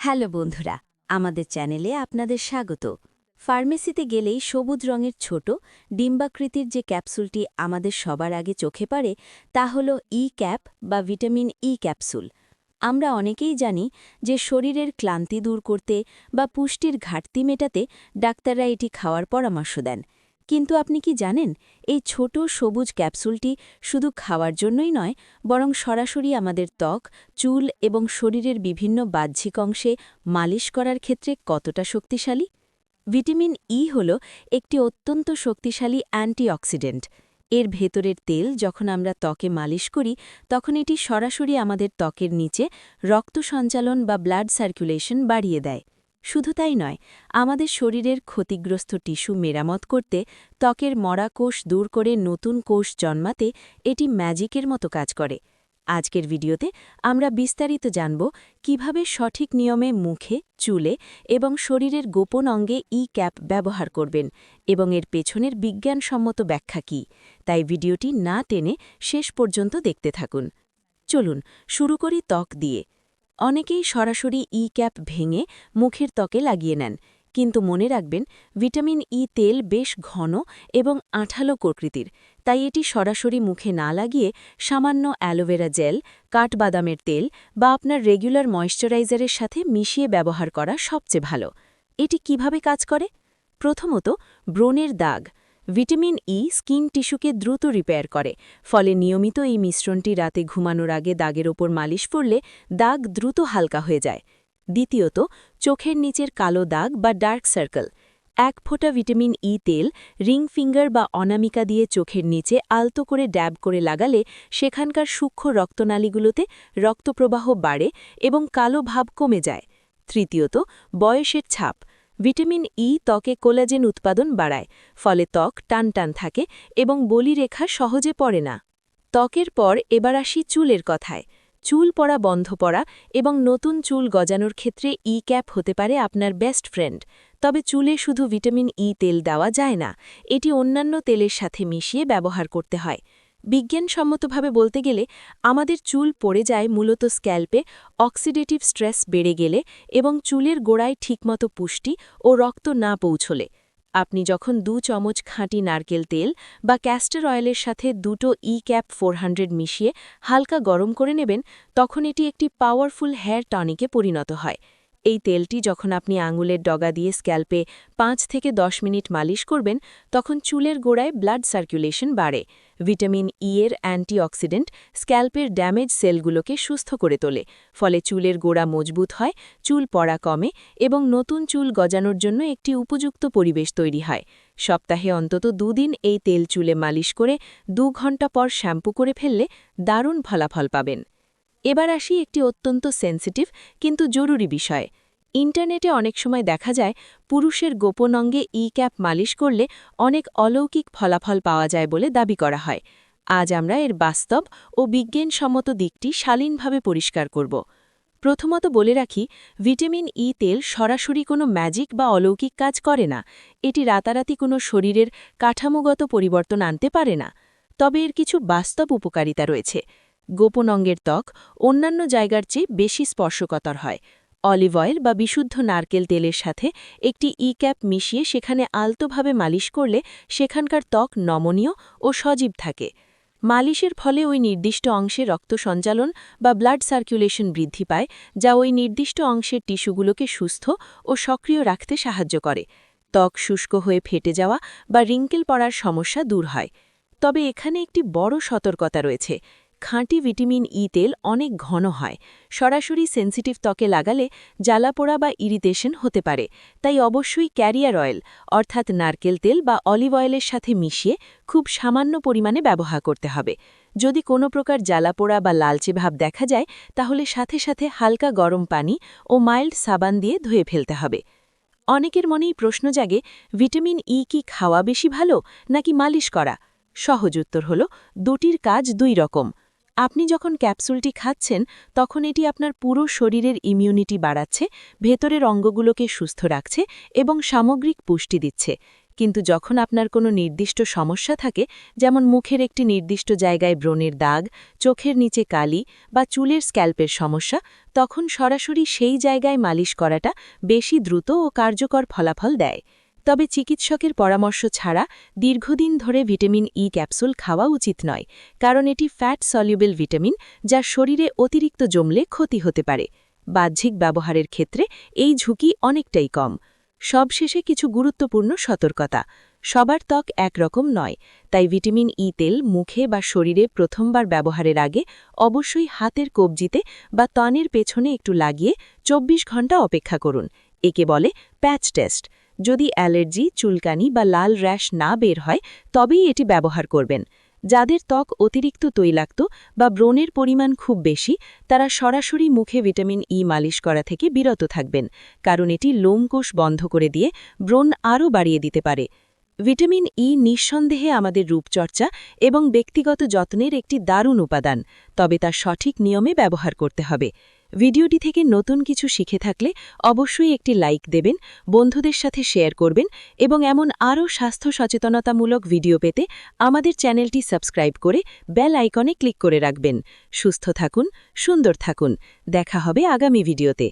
Hello বন্ধুরা, আমাদের চ্যানেলে আপনাদের স্বাগত। ফার্মেসিতে গেলেই সবুজ রঙের ছোট ডিম্বাকৃতির যে ক্যাপসুলটি আমাদের সবার আগে চোখে পড়ে তা হল ক্যাপ বা ভিটামিন ক্যাপসুল। আমরা অনেকেই জানি যে শরীরের ক্লান্তি দূর করতে বা পুষ্টির ঘাটতি মেটাতে ডাক্তাররা এটি খাওয়ার পরামর্শ দেন। কিন্তু আপনি কি জানেন, এই ছোট সবুজ ক্যাপসুলটি শুধু খাওয়ার জন্যই নয়, বরং সরাসরি আমাদের ত্বক, চুল এবং শরীরের বিভিন্ন বাহ্যিক অংশে মালিশ করার ক্ষেত্রে কতটা শক্তিশালী? ভিটামিন হল একটি অত্যন্ত শক্তিশালী অ্যান্টিঅক্সিডেন্ট। এর ভেতরের তেল যখন আমরা ত্বকে মালিশ করি, তখন এটি সরাসরি আমাদের ত্বকের নিচে রক্ত সঞ্চালন বা ব্লাড সার্কুলেশন বাড়িয়ে দেয়। শুধু তাই নয়, আমাদের শরীরের ক্ষতিগ্রস্ত টিস্যু মেরামত করতে, ত্বকের মরা কোষ দূর করে নতুন কোষ জন্মাতে এটি ম্যাজিকের মতো কাজ করে। আজকের ভিডিওতে আমরা বিস্তারিত জানব কিভাবে সঠিক নিয়মে মুখে, চুলে এবং শরীরের গোপন অঙ্গে ক্যাপ ব্যবহার করবেন এবং এর পেছনের বিজ্ঞানসম্মত ব্যাখ্যা কী। তাই ভিডিওটি না টেনে শেষ পর্যন্ত দেখতে থাকুন। চলুন শুরু করি ত্বক দিয়ে। অনেকেই সরাসরি ক্যাপ ভেঙে মুখের ত্বকে লাগিয়ে নেন, কিন্তু মনে রাখবেন, ভিটামিন তেল বেশ ঘন এবং আঠালো প্রকৃতির, তাই এটি সরাসরি মুখে না লাগিয়ে সামান্য অ্যালোভেরা জেল, কাঠবাদামের তেল বা আপনার রেগুলার ময়েশ্চারাইজারের সাথে মিশিয়ে ব্যবহার করা সবচেয়ে ভালো। এটি কিভাবে কাজ করে? প্রথমত, ব্রণের দাগ। ভিটামিন স্কিন টিস্যুকে দ্রুত রিপেয়ার করে, ফলে নিয়মিত এই মিশ্রণটি রাতে ঘুমানোর আগে দাগের ওপর মালিশ করলে দাগ দ্রুত হালকা হয়ে যায়। দ্বিতীয়ত, চোখের নিচের কালো দাগ বা ডার্ক সার্কেল। এক ফোঁটা ভিটামিন তেল রিং ফিঙ্গার বা অনামিকা দিয়ে চোখের নিচে আলতো করে ড্যাব করে লাগালে সেখানকার সূক্ষ্ম রক্তনালীগুলোতে রক্তপ্রবাহ বাড়ে এবং কালো ভাব কমে যায়। তৃতীয়ত, বয়সের ছাপ। ভিটামিন ত্বকে কোলাজেন উৎপাদন বাড়ায়, ফলে ত্বক টানটান থাকে এবং বলিরেখা সহজে পড়ে না। ত্বকের পর এবার আসি চুলের কথায়। চুল পড়া বন্ধ পড়া এবং নতুন চুল গজানোর ক্ষেত্রে ক্যাপ হতে পারে আপনার বেস্ট ফ্রেন্ড। তবে চুলে শুধু ভিটামিন তেল দেওয়া যায় না, এটি অন্যান্য তেলের সাথে মিশিয়ে ব্যবহার করতে হয়। বিজ্ঞানসম্মতভাবে বলতে গেলে আমাদের চুল পড়ে যায় মূলত স্ক্যাল্পে অক্সিডেটিভ স্ট্রেস বেড়ে গেলে এবং চুলের গোড়ায় ঠিকমতো পুষ্টি ও রক্ত না পৌঁছলে। আপনি যখন 2 চামচ খাঁটি নারকেল তেল বা ক্যাস্টর অয়েলের সাথে দুটো ক্যাপ 400 মিশিয়ে হালকা গরম করে নেবেন, তখন এটি একটি পাওয়ারফুল হেয়ার টনিকে পরিণত হয়। এই তেলটি যখন আপনি আঙুলের ডগা দিয়ে স্ক্যাল্পে 5 থেকে 10 মিনিট মালিশ করবেন, তখন চুলের গোড়ায় ব্লাড সার্কুলেশন বাড়ে। ভিটামিন এর অ্যান্টিঅক্সিডেন্ট স্ক্যাল্পের ড্যামেজ সেলগুলোকে সুস্থ করে তোলে, ফলে চুলের গোড়া মজবুত হয়, চুল পড়া কমে এবং নতুন চুল গজানোর জন্য একটি উপযুক্ত পরিবেশ তৈরি হয়। সপ্তাহে অন্তত 2 দিন এই তেল চুলে মালিশ করে 2 ঘন্টা পর শ্যাম্পু করে ফেললে দারুণ ফলাফল পাবেন। এবার আসি একটি অত্যন্ত সেন্সিটিভ কিন্তু জরুরি বিষয়। ইন্টারনেটে অনেক সময় দেখা যায় পুরুষের গোপন অঙ্গে ক্যাপ মালিশ করলে অনেক অলৌকিক ফলাফল পাওয়া যায় বলে দাবি করা হয়। আজ আমরা এর বাস্তব ও বিজ্ঞানসম্মত দিকটি শালীনভাবে পরিষ্কার করব। প্রথমত বলে রাখি, ভিটামিন তেল সরাসরি কোনো ম্যাজিক বা অলৌকিক কাজ করে না। এটি রাতারাতি কোনো শরীরের কাঠামোগত পরিবর্তন আনতে পারে না। তবে এর কিছু বাস্তব উপকারিতা রয়েছে। গোপন অঙ্গের ত্বক অন্যান্য জায়গার চেয়ে বেশি স্পর্শকাতর হয়। অলিভ অয়েল বা বিশুদ্ধ নারকেল তেলের সাথে একটি ক্যাপ মিশিয়ে সেখানে আলতোভাবে মালিশ করলে সেখানকার ত্বক নমনীয় ও সজীব থাকে। মালিশের ফলে ওই নির্দিষ্ট অংশে রক্ত সঞ্চালন বা ব্লাড সার্কুলেশন বৃদ্ধি পায়, যা ওই নির্দিষ্ট অংশের টিস্যুগুলোকে সুস্থ ও সক্রিয় রাখতে সাহায্য করে। ত্বক শুষ্ক হয়ে ফেটে যাওয়া বা রিঙ্কেল পড়ার সমস্যা দূর হয়। তবে এখানে একটি বড় সতর্কতা রয়েছে। খাঁটি ভিটামিন তেল অনেক ঘন হয়, সরাসরি সেন্সিটিভ ত্বকে লাগালে জ্বালাপোড়া বা ইরিটেশন হতে পারে। তাই অবশ্যই ক্যারিয়ার অয়েল অর্থাৎ নারকেল তেল বা অলিভ অয়েলের সাথে মিশিয়ে খুব সামান্য পরিমাণে ব্যবহার করতে হবে। যদি কোনো প্রকার জ্বালাপোড়া বা লালচে ভাব দেখা যায়, তাহলে সাথে সাথে হালকা গরম পানি ও মাইল্ড সাবান দিয়ে ধুয়ে ফেলতে হবে। অনেকের মনেই প্রশ্ন জাগে, ভিটামিন কি খাওয়া বেশি ভালো নাকি মালিশ করা? সহজ উত্তর হল, দুটির কাজ দুই রকম। আপনি যখন ক্যাপসুলটি খাচ্ছেন, তখন এটি আপনার পুরো শরীরের ইমিউনিটি বাড়াচ্ছে, ভেতরের অঙ্গগুলোকে সুস্থ রাখছে এবং সামগ্রিক পুষ্টি দিচ্ছে। কিন্তু যখন আপনার কোনো নির্দিষ্ট সমস্যা থাকে, যেমন মুখের একটি নির্দিষ্ট জায়গায় ব্রণের দাগ, চোখের নিচে কালি বা চুলের স্ক্যাল্পের সমস্যা, তখন সরাসরি সেই জায়গায় মালিশ করাটা বেশি দ্রুত ও কার্যকর ফলাফল দেয়। তবে চিকিৎসকের পরামর্শ ছাড়া দীর্ঘদিন ধরে ভিটামিন ই ক্যাপসুল খাওয়া উচিত নয়, কারণ এটি ফ্যাট সলিউবল ভিটামিন, যা শরীরে অতিরিক্ত জমলে ক্ষতি হতে পারে। বাহ্যিক ব্যবহারের ক্ষেত্রে এই ঝুঁকি অনেকটাই কম। সবশেষে কিছু গুরুত্বপূর্ণ সতর্কতা। সবার ত্বক একরকম নয়, তাই ভিটামিন ই তেল মুখে বা শরীরে প্রথমবার ব্যবহারের আগে অবশ্যই হাতের কবজিতে বা ত্বনের পেছনে একটু লাগিয়ে ২৪ ঘন্টা অপেক্ষা করুন। একে বলে প্যাচ টেস্ট। যদি অ্যালার্জি, চুলকানি বা লাল র্যাশ না বের হয়, তবেই এটি ব্যবহার করবেন। যাদের ত্বক অতিরিক্ত তৈলাক্ত বা ব্রণের পরিমাণ খুব বেশি, তারা সরাসরি মুখে ভিটামিন ই মালিশ করা থেকে বিরত থাকবেন, কারণ এটি লোমকোষ বন্ধ করে দিয়ে ব্রণ আরও বাড়িয়ে দিতে পারে। ভিটামিন ই নিঃসন্দেহে আমাদের রূপচর্চা এবং ব্যক্তিগত যত্নের একটি দারুণ উপাদান, তবে তা সঠিক নিয়মে ব্যবহার করতে হবে। ভিডিওটি থেকে নতুন কিছু শিখে থাকলে অবশ্যই একটি লাইক দেবেন, বন্ধুদের সাথে শেয়ার করবেন এবং এমন আরও স্বাস্থ্য সচেতনতামূলক ভিডিও পেতে আমাদের চ্যানেলটি সাবস্ক্রাইব করে বেল আইকনে ক্লিক করে রাখবেন। সুস্থ থাকুন, সুন্দর থাকুন। দেখা হবে আগামী ভিডিওতে।